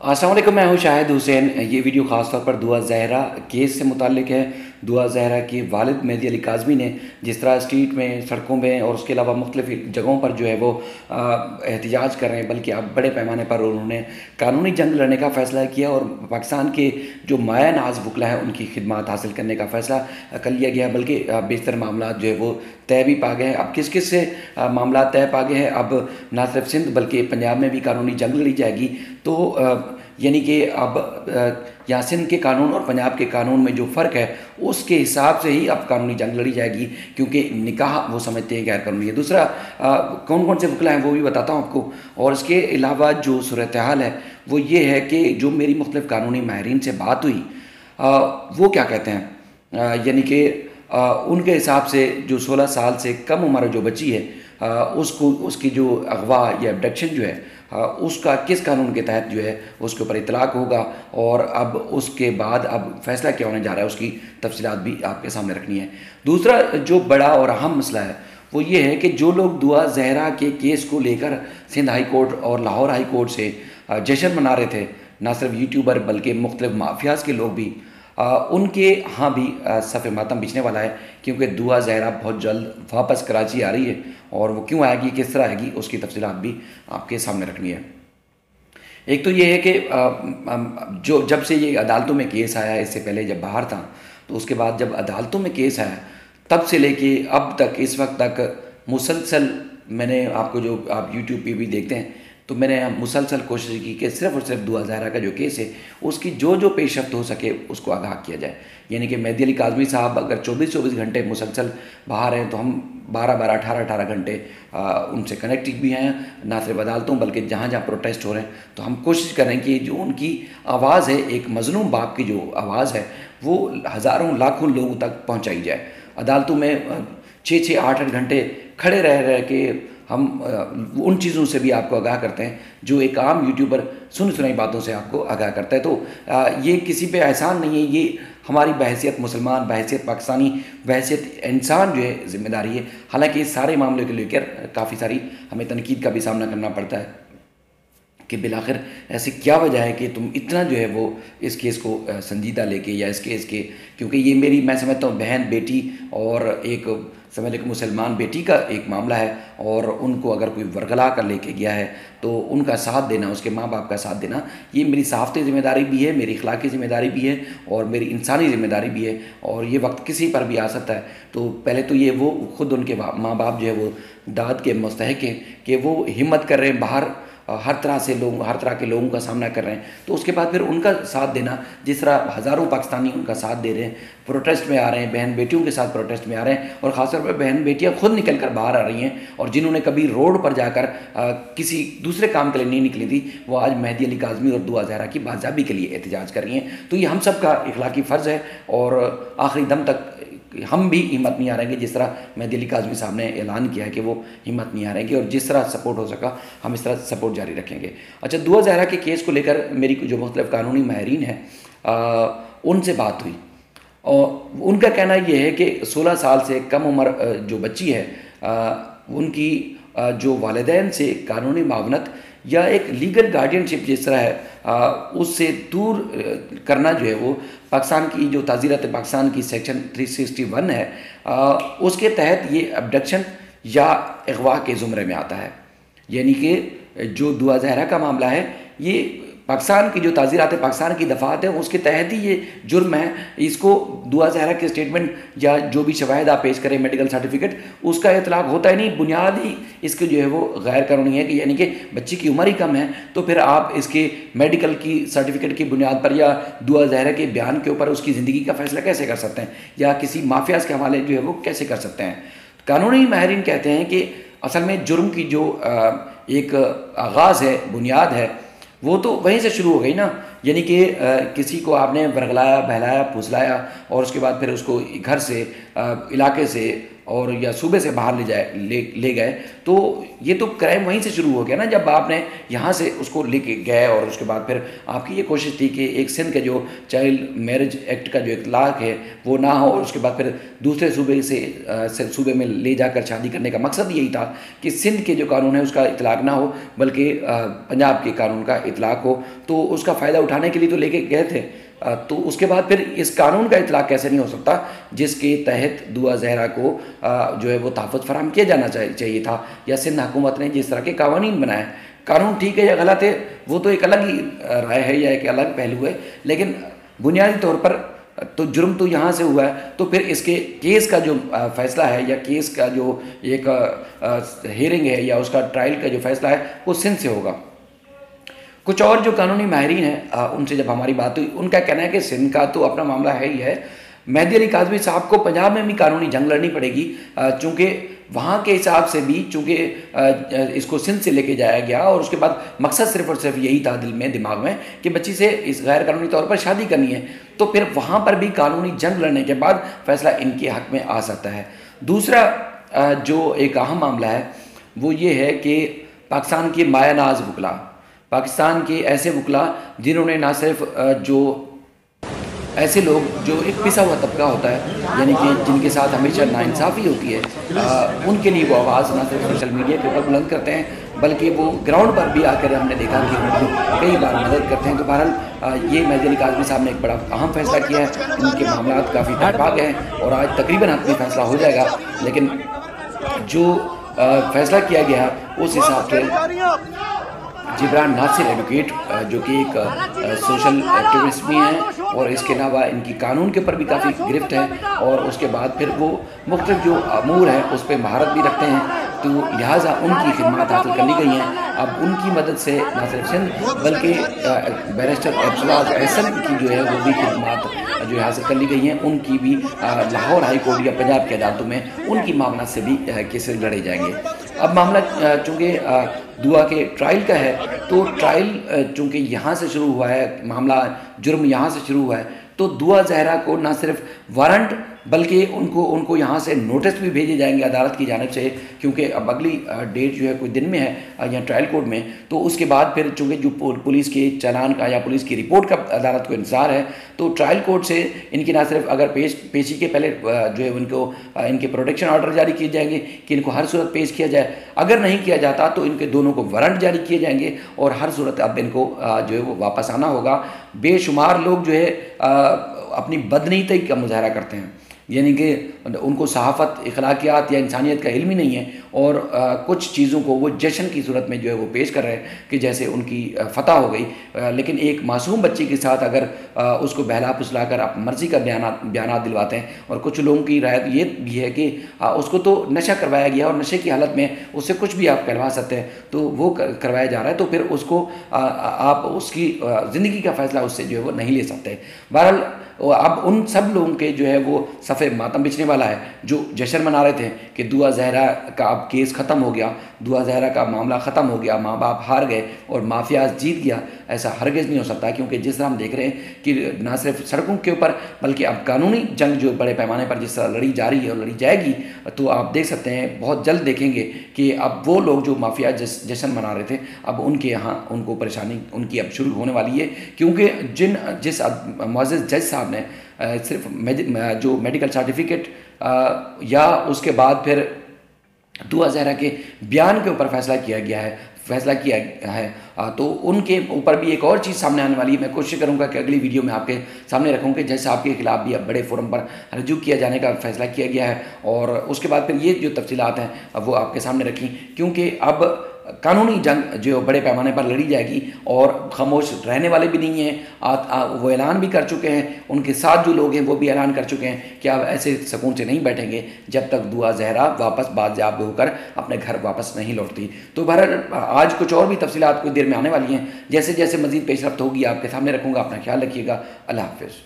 अस्सलाम वालेकुम, मैं हूँ शाहिद हुसैन। ये वीडियो ख़ास तौर पर दुआ ज़हरा केस से मुताल्लिक़ है। दुआ ज़हरा के वालिद मेहदी अली काज़मी ने जिस तरह स्ट्रीट में, सड़कों में और उसके अलावा मुख्तलिफ़ जगहों पर जो है वो एहतिजाज कर रहे हैं, बल्कि अब बड़े पैमाने पर उन्होंने कानूनी जंग लड़ने का फ़ैसला किया और पाकिस्तान के जो माया नाज वकला है उनकी खिदमत हासिल करने का फ़ैसला कर लिया गया। बल्कि बेशतर मामला जो है वो तय भी पा गए हैं। अब किस किस से मामला तय पा गए हैं, अब ना सिर्फ सिंध बल्कि पंजाब में भी कानूनी जंग लड़ी जाएगी। तो यानी कि अब यहाँ सिंध के कानून और पंजाब के कानून में जो फ़र्क है उसके हिसाब से ही अब कानूनी जंग लड़ी जाएगी, क्योंकि निकाह वो समझते हैं गैर कानूनी है। दूसरा, कौन कौन से वकला हैं वो भी बताता हूँ आपको। और इसके अलावा जो सूरत हाल है वो ये है कि जो मेरी मुख्तलिफ़ कानूनी माहिरीन से बात हुई, वो क्या कहते हैं, यानी कि उनके हिसाब से जो 16 साल से कम उम्र जो बच्ची है, उसको उसकी जो अगवा या अबडक्शन जो है, उसका किस कानून के तहत जो है उसके ऊपर इतलाक़ होगा, और अब उसके बाद अब फैसला क्या होने जा रहा है उसकी तफसीलात भी आपके सामने रखनी है। दूसरा जो बड़ा और अहम मसला है वो ये है कि जो लोग दुआ ज़हरा के केस को लेकर सिंध हाई कोर्ट और लाहौर हाई कोर्ट से जश्न मना रहे थे, ना सिर्फ यूट्यूबर बल्कि मुख्तलिफ माफियाज़ के लोग भी, उनके यहाँ भी सफ़े मातम बिछने वाला है, क्योंकि दुआ ज़हरा बहुत जल्द वापस कराची आ रही है और वो क्यों आएगी, किस तरह आएगी, उसकी तफसीलात भी आपके सामने रखनी है। एक तो ये है कि जो जब से ये अदालतों में केस आया, इससे पहले जब बाहर था, तो उसके बाद जब अदालतों में केस आया तब से लेके अब तक, इस वक्त तक मुसलसल, मैंने आपको जो आप यूट्यूब पे भी देखते हैं, तो मैंने मुसलसल कोशिश की कि सिर्फ़ और सिर्फ दुआ ज़हरा का जो केस है उसकी जो जो पेशरफ्त हो सके उसको आगाह किया जाए। यानी कि मेहदी अली काज़मी साहब अगर 24-24 घंटे मुसलसल बाहर हैं, तो हम 12-12, 18-18 घंटे उनसे कनेक्टेड भी हैं, ना सिर्फ अदालतों बल्कि जहाँ जहाँ प्रोटेस्ट हो रहे हैं। तो हम कोशिश कर रहे हैं कि जो उनकी आवाज़ है, एक मज़लूम बाप की जो आवाज़ है, वो हज़ारों लाखों लोगों तक पहुँचाई जाए। अदालतों में 6-6, 8-8 घंटे खड़े रह रह के हम उन चीज़ों से भी आपको आगाह करते हैं जो एक आम यूट्यूबर सुनी सुनाई बातों से आपको आगाह करता है। तो ये किसी पे एहसान नहीं है, ये हमारी बहैसियत मुसलमान, बहैसियत पाकिस्तानी, बहैसियत इंसान जो है ज़िम्मेदारी है। हालांकि इस सारे मामले को लेकर काफ़ी सारी हमें तनकीद का भी सामना करना पड़ता है कि बिलाखिर ऐसी क्या वजह है कि तुम इतना जो है वो इस केस को संजीदा लेके, या इस केस के, क्योंकि ये मेरी, मैं समझता हूँ, बहन बेटी और एक समझ लें मुसलमान बेटी का एक मामला है, और उनको अगर कोई वरगला कर लेके गया है तो उनका साथ देना, उसके माँ बाप का साथ देना, ये मेरी सहाफ़ती ज़िम्मेदारी भी है, मेरी अखलाकी ज़िम्मेदारी भी है और मेरी इंसानी ज़िम्मेदारी भी है। और ये वक्त किसी पर भी आ सकता है। तो पहले तो ये वो खुद उनके माँ बाप जो है वो दाद के मुस्तहक हैं कि वो हिम्मत कर रहे हैं, बाहर हर तरह से लोग, हर तरह के लोगों का सामना कर रहे हैं। तो उसके बाद फिर उनका साथ देना, जिस तरह हज़ारों पाकिस्तानी उनका साथ दे रहे हैं, प्रोटेस्ट में आ रहे हैं, बहन बेटियों के साथ प्रोटेस्ट में आ रहे हैं, और ख़ासतौर पर बहन बेटियां खुद निकल कर बाहर आ रही हैं, और जिन्होंने कभी रोड पर जाकर किसी दूसरे काम के लिए नहीं निकली थी, वो आज मेहदी अली काज़मी और दुआ ज़हरा की बाज़ाबी के लिए एहतजाज कर रही हैं। तो ये हम सब का इखलाकी फ़र्ज़ है, और आखिरी दम तक हम भी हिम्मत नहीं हारेंगे। जिस तरह मेहदी अली काज़मी साहब ने ऐलान किया है कि वो हिम्मत नहीं हारेंगे, और जिस तरह सपोर्ट हो सका हम इस तरह सपोर्ट जारी रखेंगे। अच्छा, दुआ ज़हरा के केस को लेकर मेरी जो मुख्तलिफ़ कानूनी माहिरीन हैं उनसे बात हुई, और उनका कहना ये है कि 16 साल से कम उम्र जो बच्ची है, उनकी जो वालिदैन से कानूनी मावनत या एक लीगल गार्डियनशिप जिस तरह है, उससे दूर करना जो है वो पाकिस्तान की जो ताज़ीरत पाकिस्तान की सेक्शन 361 है, उसके तहत ये अबडक्शन या अगवा के ज़ुमरे में आता है। यानी कि जो दुआ ज़हरा का मामला है, ये पाकिस्तान की जो ताज़ीरात पाकिस्तान की दफ़ात है उसके तहत ही ये जुर्म है। इसको दुआ ज़हरा के स्टेटमेंट या जो भी शवाहिद आप पेश करें, मेडिकल सर्टिफिकेट, उसका इतलाक़ होता ही नहीं। बुनियाद ही इसके जो है वो गैर कानूनी है कि यानी कि बच्ची की उम्र ही कम है, तो फिर आप इसके मेडिकल की सर्टिफिकेट की बुनियाद पर या दुआ ज़हरा के बयान के ऊपर उसकी ज़िंदगी का फ़ैसला कैसे कर सकते हैं, या किसी माफियाज़ के हवाले जो है वो कैसे कर सकते हैं। कानूनी माहिरीन कहते हैं कि असल में जुर्म की जो एक आगाज़ है, बुनियाद है, वो तो वहीं से शुरू हो गई ना। यानी कि किसी को आपने वरगलाया, बहलाया, फुसलाया, और उसके बाद फिर उसको घर से, इलाके से और या सूबे से बाहर ले गए, तो ये तो क्राइम वहीं से शुरू हो गया ना, जब आपने यहाँ से उसको लेके गए और उसके बाद फिर आपकी ये कोशिश थी कि एक सिंध के जो चाइल्ड मैरिज एक्ट का जो इतलाक़ है वो ना हो, और उसके बाद फिर दूसरे सूबे में ले जाकर शादी करने का मकसद यही था कि सिंध के जो कानून है उसका इतलाक़ ना हो बल्कि पंजाब के कानून का इतलाक़ हो। तो उसका फ़ायदा उठाने के लिए तो लेके गए थे, तो उसके बाद फिर इस कानून का इतलाक़ कैसे नहीं हो सकता जिसके तहत दुआ ज़हरा को जो है वो तहफ़्फ़ुज़ फराहम किया जाना चाहिए था, या सिंध हुकूमत ने जिस तरह के कानून बनाए। कानून ठीक है या गलत है वो तो एक अलग ही राय है या एक अलग पहलू है, लेकिन बुनियादी तौर पर तो जुर्म तो यहाँ से हुआ है, तो फिर इसके केस का जो फ़ैसला है या केस का जो एक हियरिंग है या उसका ट्रायल का जो फ़ैसला है वो सिंध से होगा। कुछ और जो कानूनी माहिरीन हैं उनसे जब हमारी बात हुई, उनका कहना है कि सिंध का तो अपना मामला है ही है, मेहदी अली काज़मी साहब को पंजाब में भी कानूनी जंग लड़नी पड़ेगी, चूँकि वहाँ के हिसाब से भी चूँकि इसको सिंध से लेके जाया गया और उसके बाद मकसद सिर्फ और सिर्फ यही था दिमाग में कि बच्ची से इस गैर कानूनी तौर पर शादी करनी है, तो फिर वहाँ पर भी कानूनी जंग लड़ने के बाद फैसला इनके हक़ में आ सकता है। दूसरा जो एक अहम मामला है वो ये है कि पाकिस्तान के मायानाज वकला, पाकिस्तान के ऐसे वकला जिन्होंने ना सिर्फ जो ऐसे लोग जो एक पिसा हुआ तबका होता है, यानी कि जिनके साथ हमेशा नाइंसाफ़ी होती है, उनके लिए वो आवाज़ ना सिर्फ सोशल मीडिया के ऊपर बुलंद करते हैं बल्कि वो ग्राउंड पर भी आकर हमने देखा कि उनको कई बार मदद करते हैं। तो बहरहाल ये मेहदी अली काज़मी साहब ने एक बड़ा अहम फैसला किया है, इनके मामला काफ़ी तकरार हैं और आज तकरीबन हतमी फैसला हो जाएगा, लेकिन जो फैसला किया गया उस हिसाब से जिब्रान नासिर एडवोकेट जो कि एक सोशल एक्टिविस्ट भी हैं और इसके अलावा इनकी कानून के ऊपर भी काफ़ी गिरफ्त है, और उसके बाद फिर वो मुख्तलिफ जो अमूर हैं उस पर महारत भी रखते हैं, तो लिहाजा उनकी खिदमत हासिल कर ली गई हैं। अब उनकी मदद से ना सिर्फ सिंध बल्कि बैरिस्टर एबसलाज एहसन की जो है वो भी खिदमत जो हासिल कर ली गई हैं, उनकी भी लाहौर हाई कोर्ट या पंजाब की अदालतों में उनकी मामला से भी केसेस लड़े जाएंगे। अब मामला चूँकि दुआ के ट्रायल का है, तो ट्रायल चूँकि यहाँ से शुरू हुआ है, मामला जुर्म यहाँ से शुरू हुआ है, तो दुआ ज़हरा को ना सिर्फ वारंट बल्कि उनको यहाँ से नोटिस भी भेजे जाएंगे अदालत की जानिब से, क्योंकि अब अगली डेट जो है कोई दिन में है यहाँ ट्रायल कोर्ट में, तो उसके बाद फिर चूँकि जो पुलिस के चालान का या पुलिस की रिपोर्ट का अदालत को इंतज़ार है, तो ट्रायल कोर्ट से इनकी ना सिर्फ अगर पेशी के पहले जो है उनको इनके प्रोटेक्शन ऑर्डर जारी किए जाएंगे कि इनको हर सूरत पेश किया जाए, अगर नहीं किया जाता तो इनके दोनों को वारंट जारी किए जाएंगे और हर सूरत अब इनको जो है वो वापस आना होगा। बेशुमार लोग जो है अपनी बदनीयती का मुजाहरा करते हैं, यानी कि उनको सहाफ़त, अखलाकियात या इंसानियत का इल्म ही नहीं है, और कुछ चीज़ों को वो जश्न की सूरत में जो है वो पेश कर रहे हैं कि जैसे उनकी फ़तह हो गई, लेकिन एक मासूम बच्ची के साथ अगर उसको बहला फुसला कर आप मर्ज़ी का बयानात दिलवाते हैं, और कुछ लोगों की राय ये भी है कि उसको तो नशा करवाया गया और नशे की हालत में उससे कुछ भी आप कहलवा सकते हैं, तो वो करवाया जा रहा है, तो फिर उसको आप उसकी ज़िंदगी का फ़ैसला उससे जो है वो नहीं ले सकते। बहरहाल अब उन सब लोगों के जो है वो सफ़े मातम बिछने वाला है जो जश्न मना रहे थे कि दुआ ज़हरा का अब केस ख़त्म हो गया, दुआ ज़हरा का मामला ख़त्म हो गया, माँ बाप हार गए और माफिया जीत गया। ऐसा हरगिज़ नहीं हो सकता, क्योंकि जिस तरह हम देख रहे हैं कि ना सिर्फ सड़कों के ऊपर बल्कि अब कानूनी जंग जो बड़े पैमाने पर जिस तरह लड़ी जा रही है और लड़ी जाएगी, तो आप देख सकते हैं बहुत जल्द देखेंगे कि अब वो लोग जो माफिया जश्न मना रहे थे, अब उनके यहाँ उनको परेशानी उनकी अब शुरू होने वाली है, क्योंकि जिस मुअज़्ज़ज़ जज साहब ने सिर्फ जो मेडिकल सर्टिफिकेट या उसके बाद फिर दुआ ज़हरा के बयान के ऊपर फैसला किया है, तो उनके ऊपर भी एक और चीज़ सामने आने वाली है। मैं कोशिश करूंगा कि अगली वीडियो में आपके सामने रखूँगा, जैसे आपके खिलाफ भी अब बड़े फोरम पर रजू किया जाने का फैसला किया गया है, और उसके बाद फिर ये जो तफसीलात हैं वो आपके सामने रखी, क्योंकि अब कानूनी जंग जो बड़े पैमाने पर लड़ी जाएगी और खामोश रहने वाले भी नहीं हैं। वो ऐलान भी कर चुके हैं, उनके साथ जो लोग हैं वो भी ऐलान कर चुके हैं कि अब ऐसे सुकून से नहीं बैठेंगे जब तक दुआ ज़हरा वापस बाज़याब होकर अपने घर वापस नहीं लौटती। तो बहरहाल आज कुछ और भी तफसीलात कुछ देर में आने वाली हैं, जैसे जैसे मज़ीद पेशरफ्त होगी आपके सामने रखूँगा। अपना ख्याल रखिएगा। अल्लाह हाफ़िज़।